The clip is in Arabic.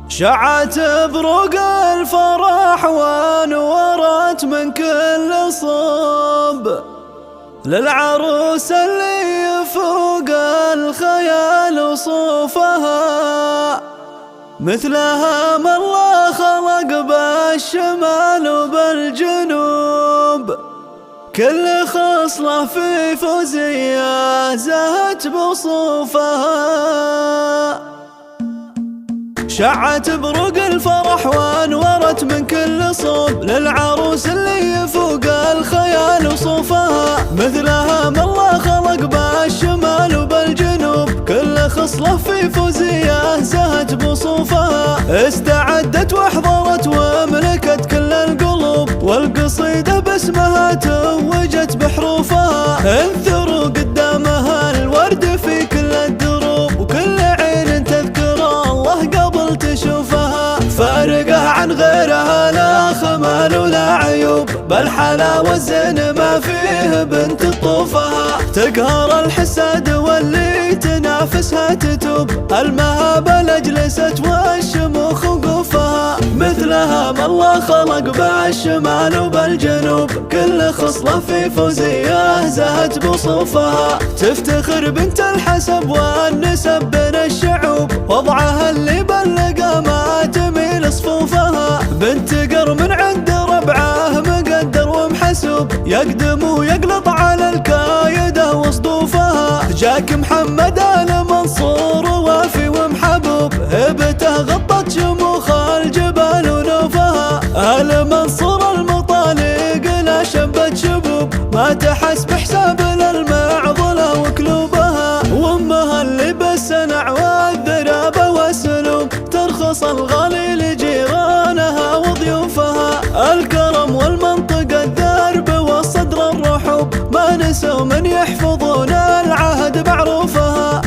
شعت بروق الفرح وانورت من كل صوب للعروس اللي يفوق الخيال وصوفها، مثلها ما الله خلق بالشمال وبالجنوب. كل خصلة في فوزية زهت بصوفها، شعت بروق الفرح وانورت من كل صوب للعروس اللي يفوق الخيال وصوفها، مثلها ما الله خلق بالشمال وبالجنوب. كل خصلة في فوزية زهت بصوفها، استعدت واحضرت وملكت كل القلوب، والقصيدة باسمها توجت بحروفها. انثروا قدامها الورد في كل الدروب، وكل عين تذكر الله قبل تشوفها. فارقة عن غيرها لا خمال ولا عيوب، بل حلاوة الزين ما فيه بنت طوفها. تقهر الحساد واللي تنافسها تتوب، المهابة لجلست والشموخ وقوفها، مثلها ما الله خلق بالشمال وبالجنوب. كل خصلة في فوزية زهت بصوفها، تفتخر بنت الحسب والنسب بين الشعوب، وضعها اللي بلغ ما تميل صفوفها. بنت قر من عند ربعه مقدر ومحسوب، يقدم ويقلط على الكايدة وصدوفها. جاك محمد آل منصور وافي ومحبوب، هبته غطت شموخ الجبال ونوفها. آل منصور المطالق لا شبت شبوب، ما تحس بحساب للمعضلة وكلوبها. وامها اللي بالسنع والذرابة والسلوب، ترخص الغالي لجيرانها وضيوفها. الكرم والمنطق الدرب والصدر الرحوب، ما نسوا من يحفظون العهد معروفها.